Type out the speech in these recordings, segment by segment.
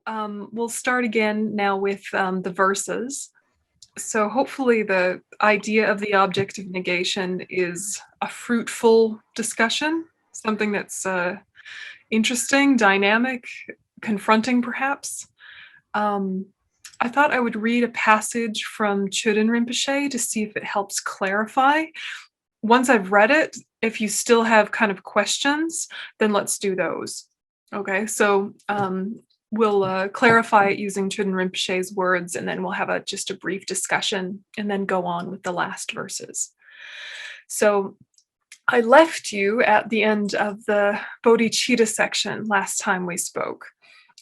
We'll start again now with the verses. So hopefully the idea of the object of negation is a fruitful discussion, something that's interesting, dynamic, confronting perhaps. Um, I thought I would read a passage from Choden Rinpoche to see if it helps clarify. Once I've read it, if you still have kind of questions, then let's do those. Okay, so we'll clarify it using Choden Rinpoche's words, and then we'll have just a brief discussion and then go on with the last verses. So I left you at the end of the bodhicitta section last time we spoke,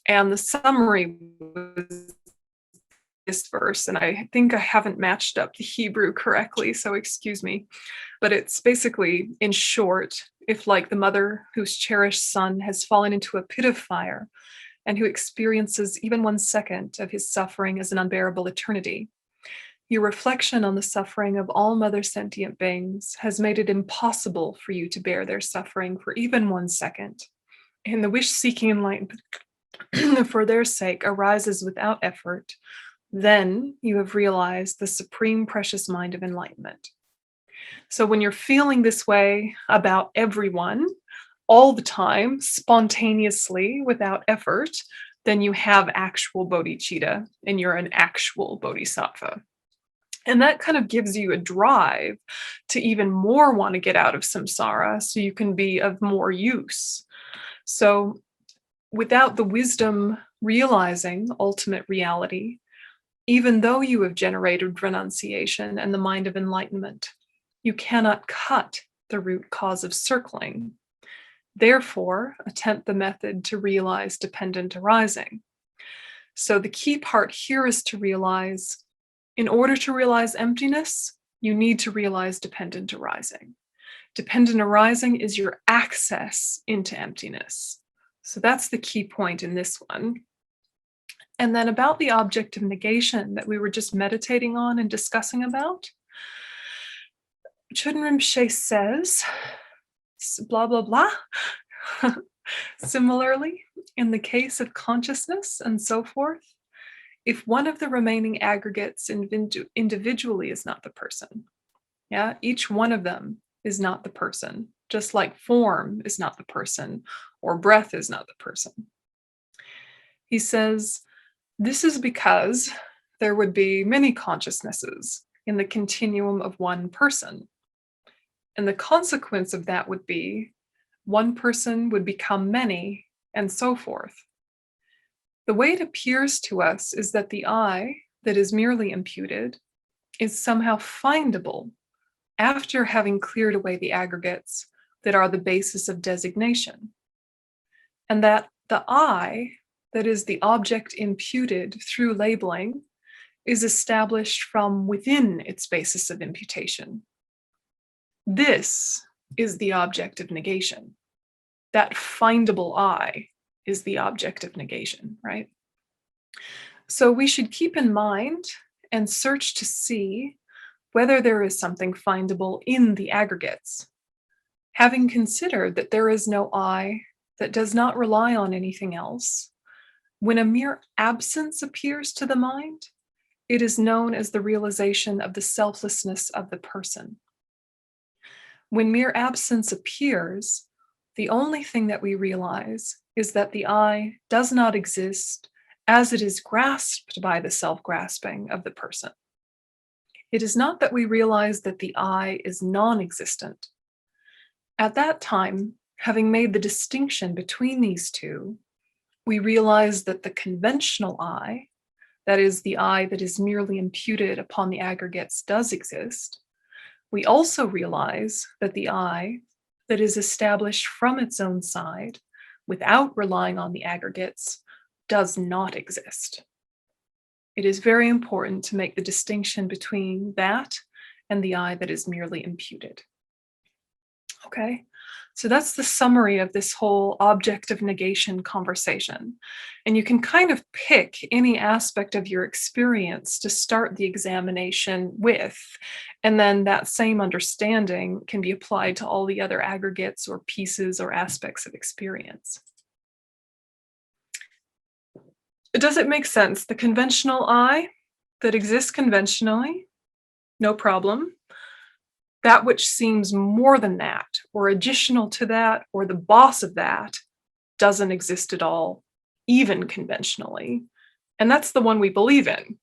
and the summary was this verse, and I think I haven't matched up the Hebrew correctly, so excuse me. But it's basically, in short, if like the mother whose cherished son has fallen into a pit of fire and who experiences even 1 second of his suffering as an unbearable eternity, your reflection on the suffering of all mother sentient beings has made it impossible for you to bear their suffering for even 1 second. And the wish-seeking enlightenment for their sake arises without effort. Then you have realized the supreme precious mind of enlightenment. So when you're feeling this way about everyone, all the time, spontaneously, without effort, then you have actual bodhicitta and you're an actual bodhisattva. And that kind of gives you a drive to even more want to get out of samsara so you can be of more use. So without the wisdom realizing ultimate reality, even though you have generated renunciation and the mind of enlightenment, you cannot cut the root cause of circling. Therefore, attempt the method to realize dependent arising. So the key part here is to realize, in order to realize emptiness, you need to realize dependent arising. Dependent arising is your access into emptiness. So that's the key point in this one. And then about the object of negation that we were just meditating on and discussing about, Choden Rinpoche says, blah, blah, blah. Similarly, in the case of consciousness and so forth, if one of the remaining aggregates individually is not the person, each one of them is not the person, just like form is not the person or breath is not the person. He says, this is because there would be many consciousnesses in the continuum of one person. And the consequence of that would be one person would become many, and so forth. The way it appears to us is that the I that is merely imputed is somehow findable after having cleared away the aggregates that are the basis of designation. And that the I that is the object imputed through labeling is established from within its basis of imputation. This is the object of negation. That findable I is the object of negation, right? So we should keep in mind and search to see whether there is something findable in the aggregates, having considered that there is no I that does not rely on anything else. When a mere absence appears to the mind, it is known as the realization of the selflessness of the person. When mere absence appears, the only thing that we realize is that the I does not exist as it is grasped by the self-grasping of the person. It is not that we realize that the I is non-existent. At that time, having made the distinction between these two, we realize that the conventional I, that is the I that is merely imputed upon the aggregates, does exist. We also realize that the I that is established from its own side, without relying on the aggregates, does not exist. It is very important to make the distinction between that and the I that is merely imputed. Okay, so that's the summary of this whole object of negation conversation. And you can kind of pick any aspect of your experience to start the examination with, and then that same understanding can be applied to all the other aggregates or pieces or aspects of experience. Does it make sense? The conventional I that exists conventionally, no problem. That which seems more than that, or additional to that, or the boss of that, doesn't exist at all, even conventionally. And that's the one we believe in,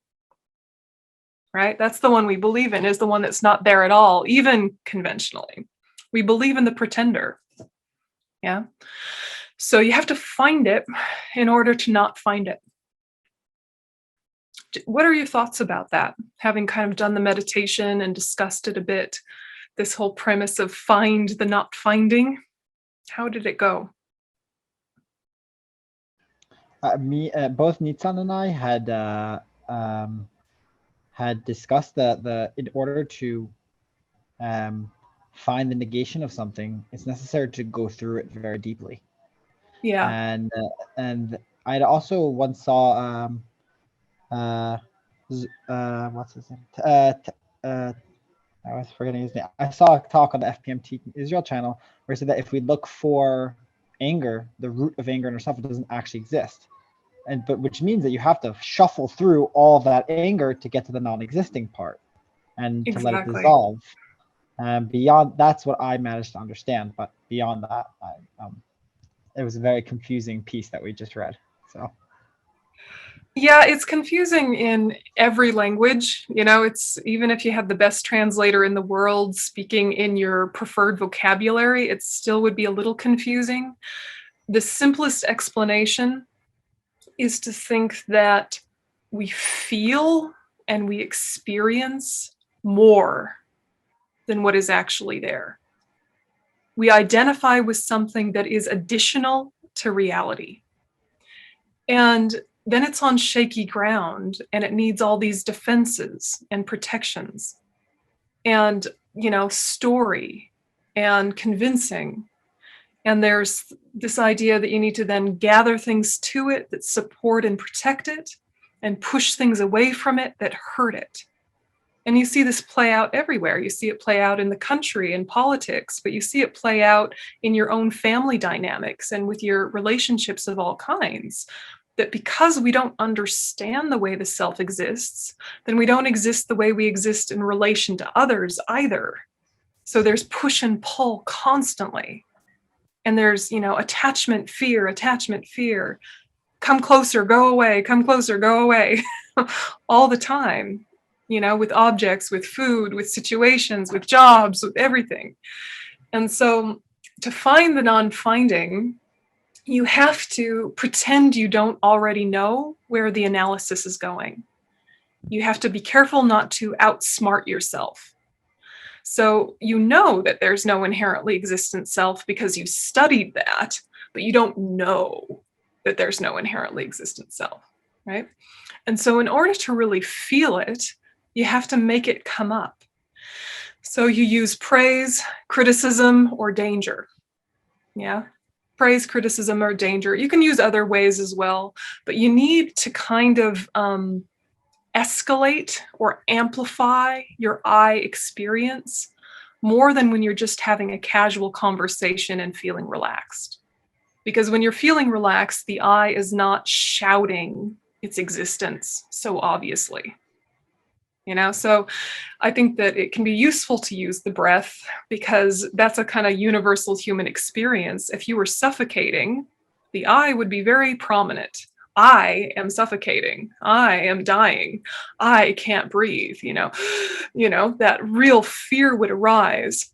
right? That's the one we believe in, is the one that's not there at all, even conventionally. We believe in the pretender. Yeah. So you have to find it in order to not find it. What are your thoughts about that? Having kind of done the meditation and discussed it a bit, this whole premise of find the not finding, how did it go? Both Nitsan and I had discussed the in order to find the negation of something, it's necessary to go through it very deeply. Yeah. And I also once saw what's his name? I was forgetting his name. I saw a talk on the FPMT-Israel channel where he said that if we look for anger, the root of anger in ourselves, it doesn't actually exist. But which means that you have to shuffle through all of that anger to get to the non-existing part and to let it Exactly. dissolve. Beyond that's what I managed to understand, but beyond that, it was a very confusing piece that we just read. So Yeah, it's confusing in every language. It's even if you have the best translator in the world speaking in your preferred vocabulary, it still would be a little confusing. The simplest explanation is to think that we feel and we experience more than what is actually there. We identify with something that is additional to reality. And then it's on shaky ground and it needs all these defenses and protections and, story and convincing. And there's this idea that you need to then gather things to it that support and protect it and push things away from it that hurt it. And you see this play out everywhere. You see it play out in the country and politics, but you see it play out in your own family dynamics and with your relationships of all kinds. That because we don't understand the way the self exists, then we don't exist the way we exist in relation to others either. So there's push and pull constantly. And there's, attachment, fear, come closer, go away, come closer, go away, all the time, with objects, with food, with situations, with jobs, with everything. And so to find the non-finding, you have to pretend you don't already know where the analysis is going. You have to be careful not to outsmart yourself. So you know that there's no inherently existent self because you studied that, but you don't know that there's no inherently existent self, right? And so in order to really feel it, you have to make it come up. So you use praise, criticism, or danger. Yeah. Praise, criticism, or danger. You can use other ways as well, but you need to kind of escalate or amplify your I experience more than when you're just having a casual conversation and feeling relaxed. Because when you're feeling relaxed, the I is not shouting its existence so obviously. So I think that it can be useful to use the breath because that's a kind of universal human experience. If you were suffocating, the I would be very prominent. I am suffocating. I am dying. I can't breathe. That real fear would arise.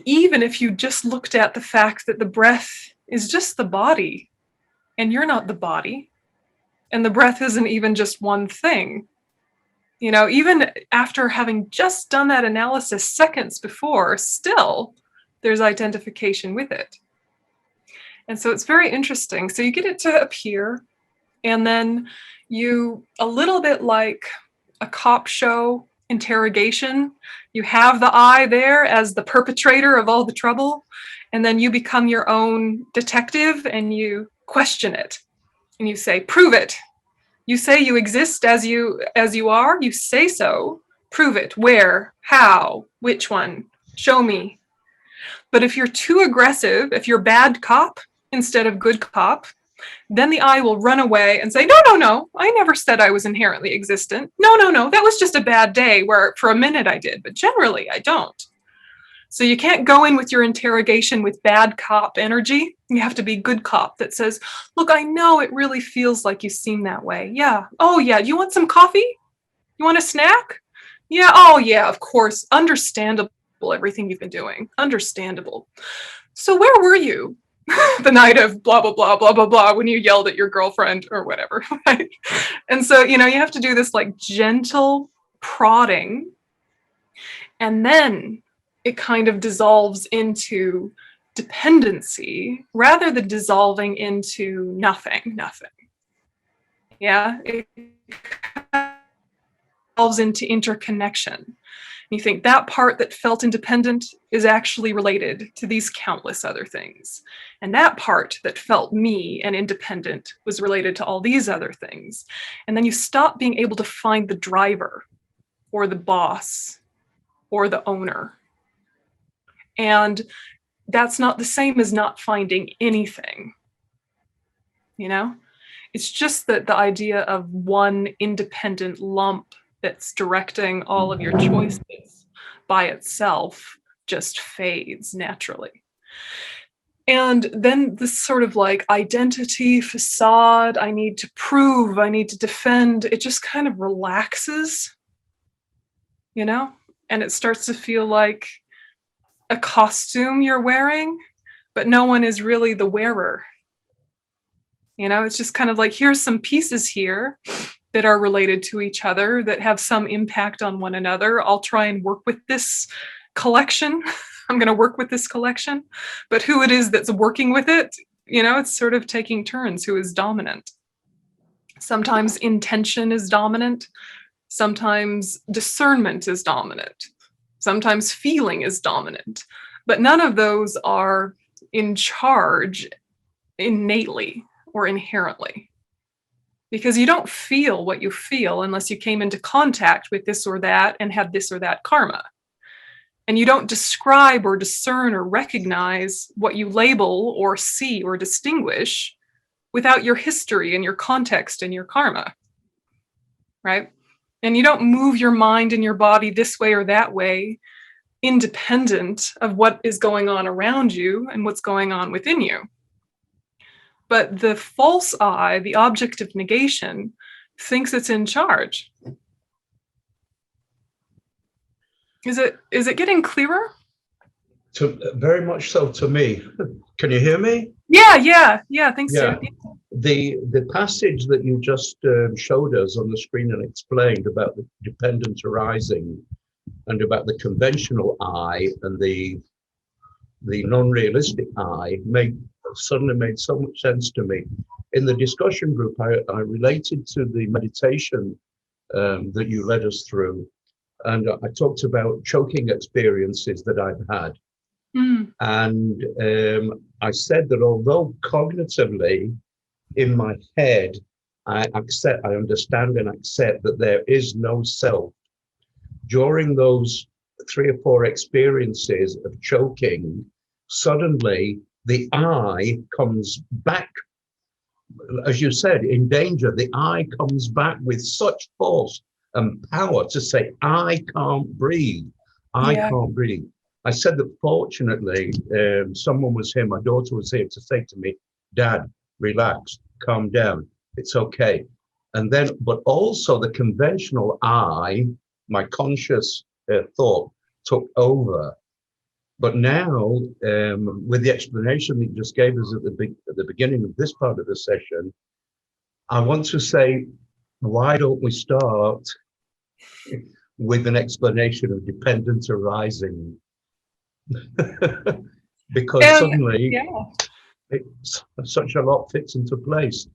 Even if you just looked at the fact that the breath is just the body and you're not the body, and the breath isn't even just one thing. Even after having just done that analysis seconds before, still there's identification with it. And so it's very interesting. So you get it to appear, and then you, a little bit like a cop show interrogation, you have the I there as the perpetrator of all the trouble, and then you become your own detective and you question it. And you say, prove it. You say you exist as you are. You say so. Prove it. Where? How? Which one? Show me. But if you're too aggressive, if you're bad cop instead of good cop, then the I will run away and say, no, no, no, I never said I was inherently existent. No, no, no, that was just a bad day where for a minute I did, but generally I don't. So you can't go in with your interrogation with bad cop energy. You have to be good cop that says, look, I know it really feels like you seem that way. Yeah. Oh, yeah. Do you want some coffee? You want a snack? Yeah. Oh, yeah, of course. Understandable, everything you've been doing. Understandable. So where were you the night of blah, blah, blah, blah, blah, blah, when you yelled at your girlfriend or whatever, right? And so, you have to do this like gentle prodding, and then it kind of dissolves into dependency rather than dissolving into nothing. Yeah, it dissolves into interconnection. You think that part that felt independent is actually related to these countless other things. And that part that felt me and independent was related to all these other things. And then you stop being able to find the driver or the boss or the owner. And that's not the same as not finding anything. It's just that the idea of one independent lump that's directing all of your choices by itself just fades naturally. And then this sort of like identity facade, I need to prove, I need to defend, it just kind of relaxes, and it starts to feel like a costume you're wearing, but no one is really the wearer. It's just kind of like, here's some pieces here that are related to each other that have some impact on one another. I'll try and work with this collection. I'm going to work with this collection, but who it is that's working with it, it's sort of taking turns who is dominant. Sometimes intention is dominant. Sometimes discernment is dominant. Sometimes feeling is dominant, but none of those are in charge innately or inherently, because you don't feel what you feel unless you came into contact with this or that and had this or that karma. And you don't describe or discern or recognize what you label or see or distinguish without your history and your context and your karma, right? And you don't move your mind and your body this way or that way independent of what is going on around you and what's going on within you. But the false I, the object of negation, thinks it's in charge. Is it getting clearer? Very much so to me. Can you hear me? Yeah. Thanks, Yeah. Timothy. The passage that you just showed us on the screen and explained about the dependent arising and about the conventional I and the non-realistic I suddenly made so much sense to me. In the discussion group, I related to the meditation that you led us through, and I talked about choking experiences that I've had. And I said that although cognitively in my head, I understand and accept that there is no self, during those 3 or 4 experiences of choking, suddenly the I comes back. As you said, in danger, the I comes back with such force and power to say, I can't breathe. I can't breathe. I said that fortunately, someone was here, my daughter was here to say to me, Dad, relax, calm down, it's okay. And then, but also the conventional I, my conscious thought took over. But now, with the explanation that you just gave us at the beginning of this part of the session, I want to say, why don't we start with an explanation of dependent arising? Because suddenly, such a lot fits into place.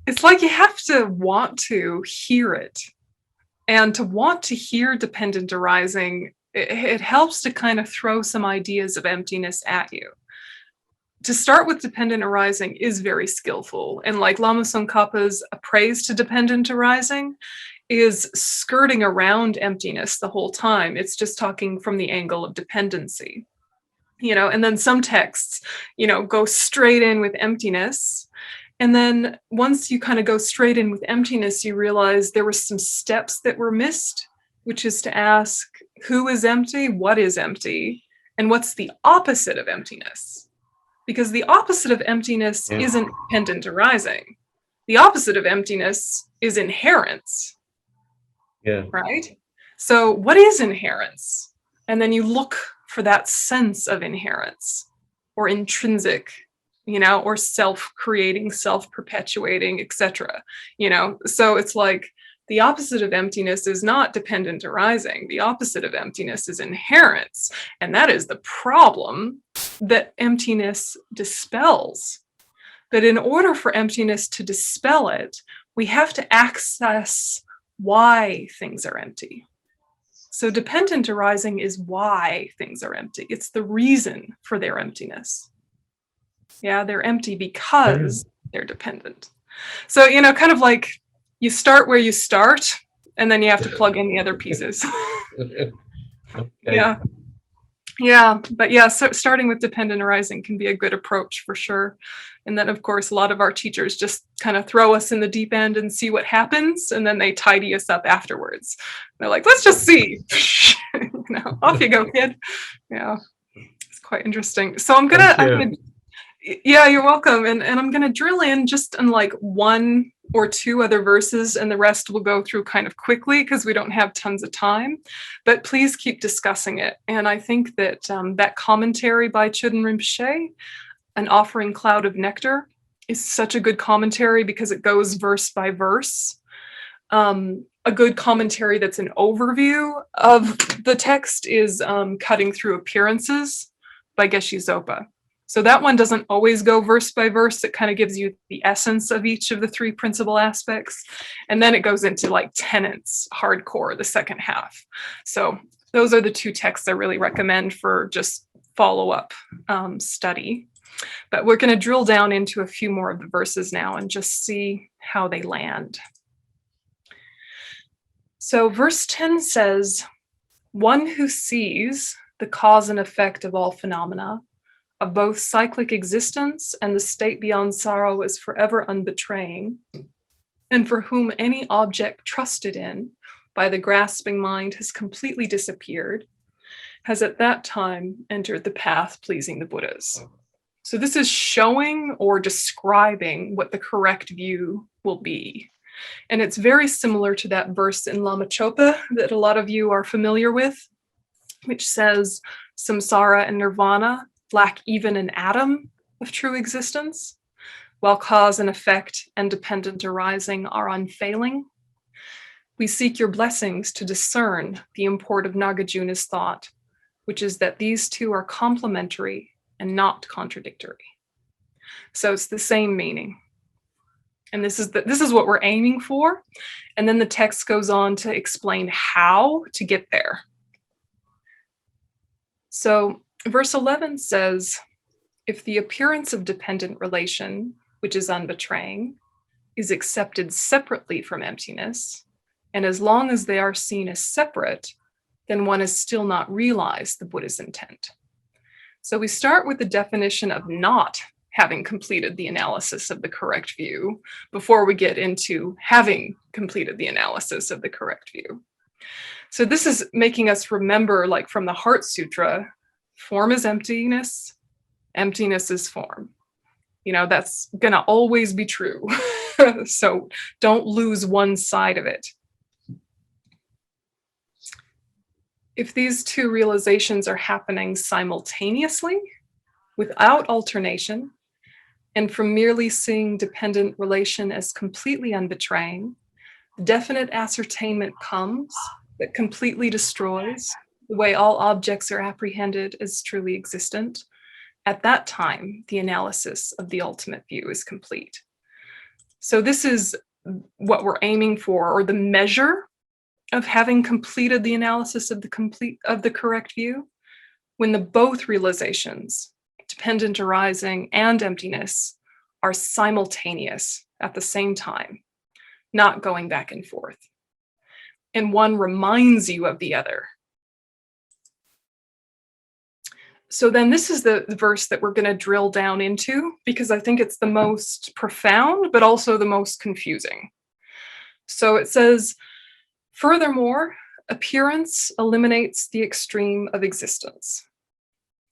It's like you have to want to hear it. And to want to hear dependent arising, it helps to kind of throw some ideas of emptiness at you. To start with dependent arising is very skillful. And like Lama Tsongkhapa's praise to dependent arising is skirting around emptiness the whole time. It's just talking from the angle of dependency. And then some texts, go straight in with emptiness. And then once you kind of go straight in with emptiness, you realize there were some steps that were missed, which is to ask, who is empty? What is empty? And what's the opposite of emptiness? Because the opposite of emptiness isn't dependent arising. The opposite of emptiness is inherence. Yeah. Right? So what is inherence? And then you look for that sense of inherence or intrinsic, or self-creating, self-perpetuating, etc. So it's like the opposite of emptiness is not dependent arising. The opposite of emptiness is inherence. And that is the problem that emptiness dispels. But in order for emptiness to dispel it, we have to access why things are empty. So dependent arising is why things are empty. It's the reason for their emptiness. Yeah, they're empty because they're dependent. So, kind of like you start where you start, and then you have to plug in the other pieces. Okay. Yeah, but yeah, so starting with dependent arising can be a good approach for sure. And then, of course, a lot of our teachers just kind of throw us in the deep end and see what happens, and then they tidy us up afterwards. They're like, let's just see. Off you go, kid. Yeah, it's quite interesting. So I'm gonna yeah, you're welcome. And I'm gonna drill in just in like one or two other verses, and the rest will go through kind of quickly because we don't have tons of time, but please keep discussing it. And I think that that commentary by Chöden Rinpoche, An Offering Cloud of Nectar, is such a good commentary because it goes verse by verse. A good commentary that's an overview of the text is Cutting Through Appearances by Geshe Zopa. So that one doesn't always go verse by verse. It kind of gives you the essence of each of the three principal aspects. And then it goes into like tenets, hardcore, the second half. So those are the two texts I really recommend for just follow-up study. But we're going to drill down into a few more of the verses now and just see how they land. So verse 10 says, one who sees the cause and effect of all phenomena, of both cyclic existence and the state beyond sorrow is forever unbetraying, and for whom any object trusted in by the grasping mind has completely disappeared, has at that time entered the path pleasing the Buddhas. So this is showing or describing what the correct view will be. And it's very similar to that verse in Lama Chopa that a lot of you are familiar with, which says samsara and nirvana lack even an atom of true existence, while cause and effect and dependent arising are unfailing. We seek your blessings to discern the import of Nagarjuna's thought, which is that these two are complementary and not contradictory. So it's the same meaning. And this is what we're aiming for. And then the text goes on to explain how to get there. So verse 11 says, if the appearance of dependent relation, which is unbetraying, is accepted separately from emptiness, and as long as they are seen as separate, then one has still not realized the Buddha's intent. So we start with the definition of not having completed the analysis of the correct view before we get into having completed the analysis of the correct view. So this is making us remember, like from the Heart Sutra, form is emptiness, emptiness is form. That's gonna always be true. So don't lose one side of it. If these two realizations are happening simultaneously, without alternation, and from merely seeing dependent relation as completely unbetraying, definite ascertainment comes that completely destroys the way all objects are apprehended as truly existent. At that time, the analysis of the ultimate view is complete. So this is what we're aiming for, or the measure of having completed the analysis of the correct view, when the both realizations, dependent arising and emptiness, are simultaneous at the same time, not going back and forth. And one reminds you of the other. So then this is the verse that we're going to drill down into, because I think it's the most profound, but also the most confusing. So it says, furthermore, appearance eliminates the extreme of existence,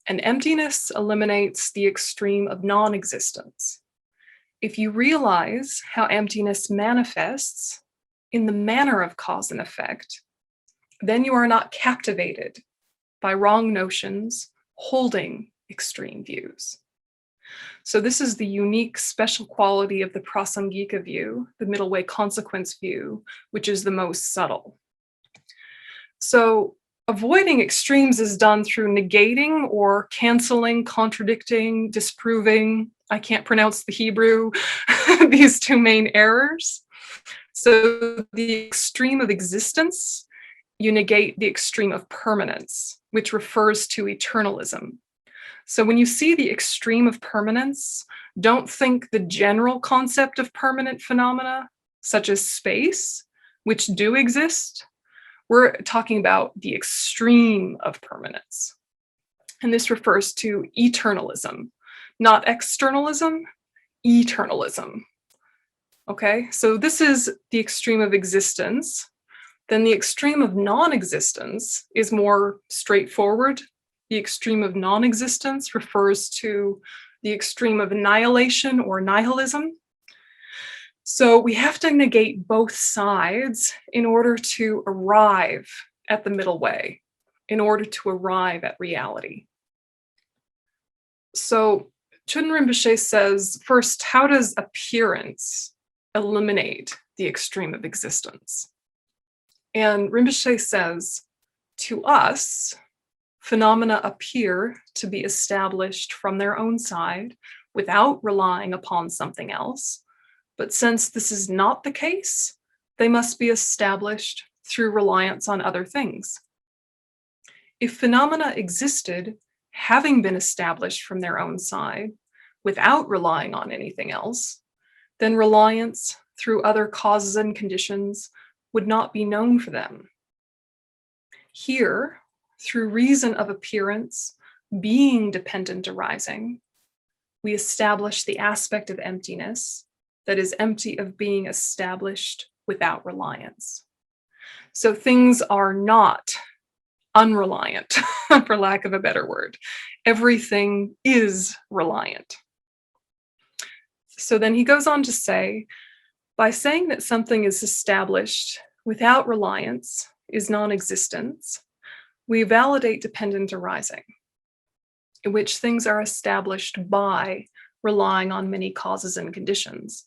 and emptiness eliminates the extreme of non-existence. If you realize how emptiness manifests in the manner of cause and effect, then you are not captivated by wrong notions holding extreme views. So this is the unique special quality of the Prasangika view, the middle way consequence view, which is the most subtle. So avoiding extremes is done through negating or canceling, contradicting, disproving, I can't pronounce the Hebrew, these two main errors. So the extreme of existence, you negate the extreme of permanence, which refers to eternalism. So when you see the extreme of permanence, don't think the general concept of permanent phenomena, such as space, which do exist. We're talking about the extreme of permanence. And this refers to eternalism, not externalism, eternalism. Okay, so this is the extreme of existence. Then the extreme of non-existence is more straightforward. The extreme of non-existence refers to the extreme of annihilation or nihilism. So we have to negate both sides in order to arrive at the middle way, in order to arrive at reality. So Chöden Rinpoche says, first, how does appearance eliminate the extreme of existence? And Rinpoche says, to us, phenomena appear to be established from their own side without relying upon something else. But since this is not the case, they must be established through reliance on other things. If phenomena existed, having been established from their own side without relying on anything else, then reliance through other causes and conditions would not be known for them. Here, through reason of appearance, being dependent arising, we establish the aspect of emptiness that is empty of being established without reliance. So things are not unreliant, for lack of a better word. Everything is reliant. So then he goes on to say, by saying that something is established without reliance is non-existence, we validate dependent arising, in which things are established by relying on many causes and conditions.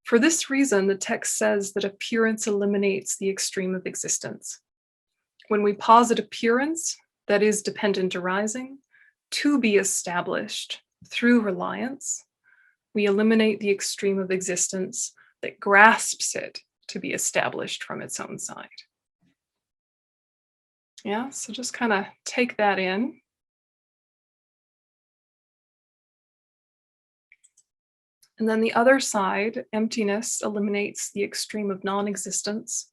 For this reason, the text says that appearance eliminates the extreme of existence. When we posit appearance, that is dependent arising, to be established through reliance, we eliminate the extreme of existence that grasps it to be established from its own side. Yeah, so just kind of take that in. And then the other side, emptiness, eliminates the extreme of non-existence.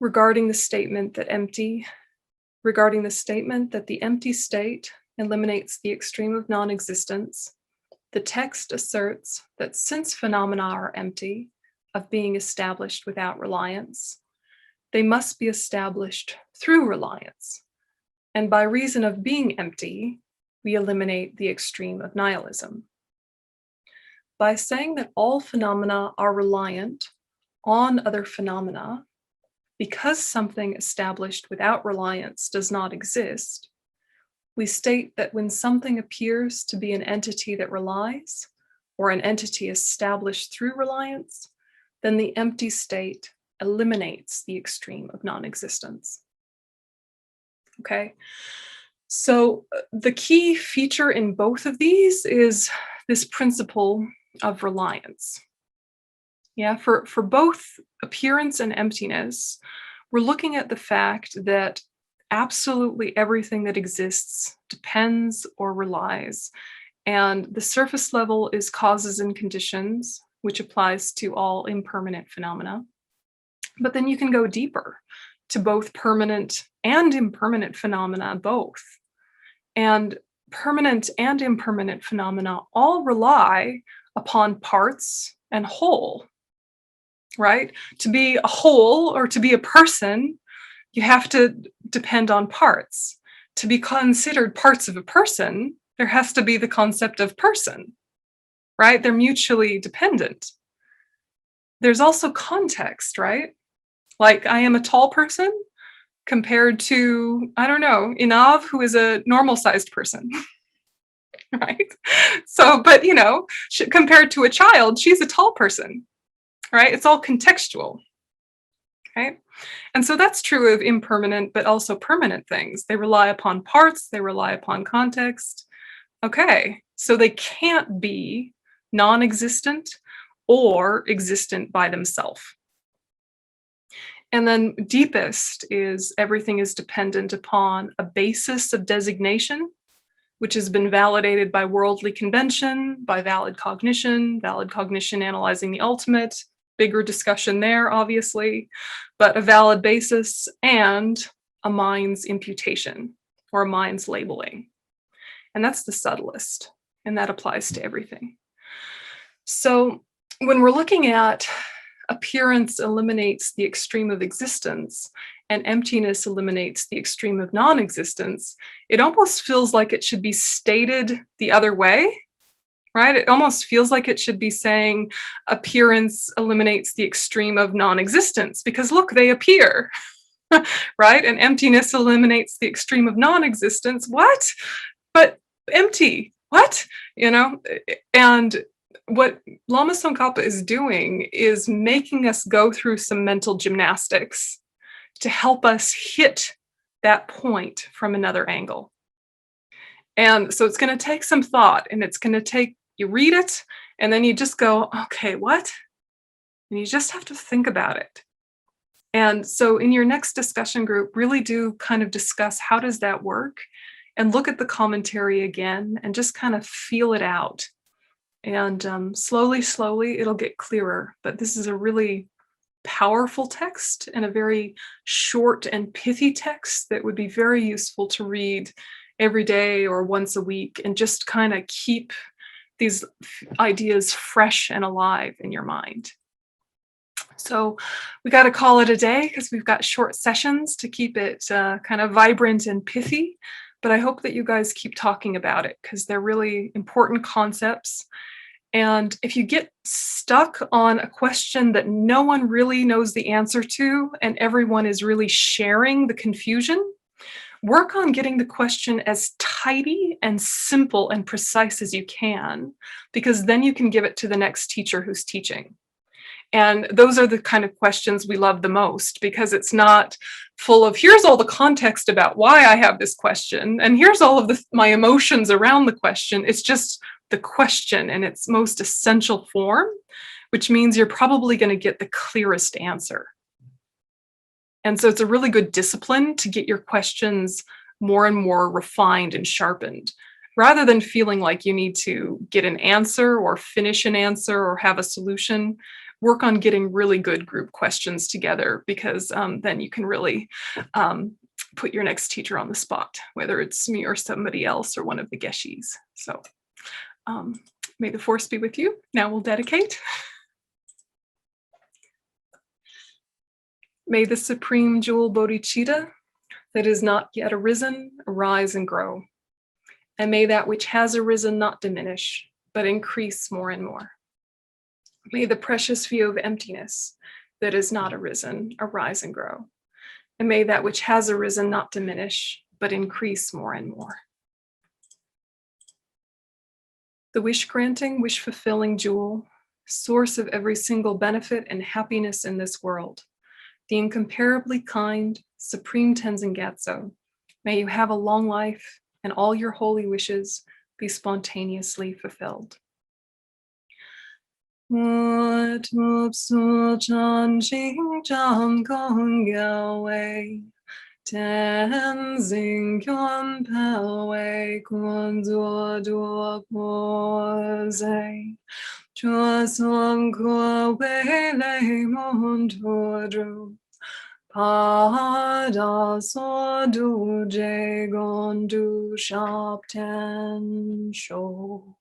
Regarding the statement that the empty state eliminates the extreme of non-existence, the text asserts that since phenomena are empty, of being established without reliance, they must be established through reliance. And by reason of being empty, we eliminate the extreme of nihilism. By saying that all phenomena are reliant on other phenomena, because something established without reliance does not exist, we state that when something appears to be an entity that relies, or an entity established through reliance, then the empty state eliminates the extreme of non-existence. Okay, so the key feature in both of these is this principle of reliance. Yeah, for both appearance and emptiness, we're looking at the fact that absolutely everything that exists depends or relies. And the surface level is causes and conditions, which applies to all impermanent phenomena. But then you can go deeper to both permanent and impermanent phenomena, both. And permanent and impermanent phenomena all rely upon parts and whole, right? To be a whole or to be a person, you have to depend on parts. To be considered parts of a person, there has to be the concept of person, right? They're mutually dependent. There's also context, right? Like I am a tall person compared to, I don't know, Inav, who is a normal sized person, right? So, but compared to a child, she's a tall person, right? It's all contextual, right? And so that's true of impermanent, but also permanent things. They rely upon parts, they rely upon context. Okay, so they can't be non-existent or existent by themselves. And then deepest is everything is dependent upon a basis of designation, which has been validated by worldly convention, by valid cognition analyzing the ultimate, bigger discussion there, obviously, but a valid basis and a mind's imputation or a mind's labeling. And that's the subtlest, and that applies to everything. So when we're looking at appearance eliminates the extreme of existence and emptiness eliminates the extreme of non-existence, it almost feels like it should be stated the other way, right? It almost feels like it should be saying appearance eliminates the extreme of non-existence because look, they appear, right? And emptiness eliminates the extreme of non-existence. What? But empty, what? And what Lama Tsongkhapa is doing is making us go through some mental gymnastics to help us hit that point from another angle. And so it's going to take some thought, and it's going to take, you read it, and then you just go, okay, what? And you just have to think about it. And so in your next discussion group, really do kind of discuss how does that work, and look at the commentary again, and just kind of feel it out. And slowly, it'll get clearer. But this is a really powerful text and a very short and pithy text that would be very useful to read every day or once a week and just kind of keep these ideas fresh and alive in your mind. So we got to call it a day because we've got short sessions to keep it kind of vibrant and pithy. But I hope that you guys keep talking about it because they're really important concepts. And if you get stuck on a question that no one really knows the answer to, and everyone is really sharing the confusion, work on getting the question as tidy and simple and precise as you can, because then you can give it to the next teacher who's teaching. And those are the kind of questions we love the most, because it's not full of, here's all the context about why I have this question, and here's all of my emotions around the question. It's just the question in its most essential form, which means you're probably going to get the clearest answer. And so it's a really good discipline to get your questions more and more refined and sharpened, rather than feeling like you need to get an answer or finish an answer or have a solution. Work on getting really good group questions together, because then you can really put your next teacher on the spot, whether it's me or somebody else or one of the Geshis. So may the force be with you. Now we'll dedicate. May the supreme jewel bodhicitta that is not yet arisen arise and grow. And may that which has arisen not diminish, but increase more and more. May the precious view of emptiness that is not arisen arise and grow. And may that which has arisen not diminish, but increase more and more. The wish-granting, wish-fulfilling jewel, source of every single benefit and happiness in this world, the incomparably kind, supreme Tenzin Gyatso, may you have a long life and all your holy wishes be spontaneously fulfilled. Tenzin Gyatso Wei Kunzuo Duo Kuozei Chua Song Kuo Wei Lei Mon Tuo Dru Pada sodu jegondu shapten sho.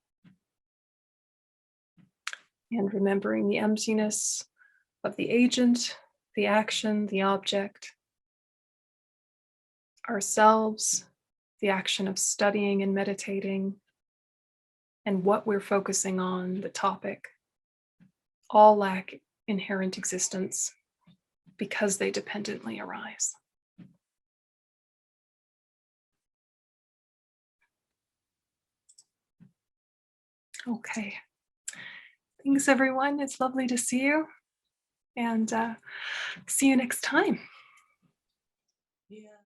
And remembering the emptiness of the agent, the action, the object, ourselves, the action of studying and meditating, and what we're focusing on, the topic, all lack inherent existence because they dependently arise. Okay. Thanks, everyone. It's lovely to see you, and see you next time. Yeah.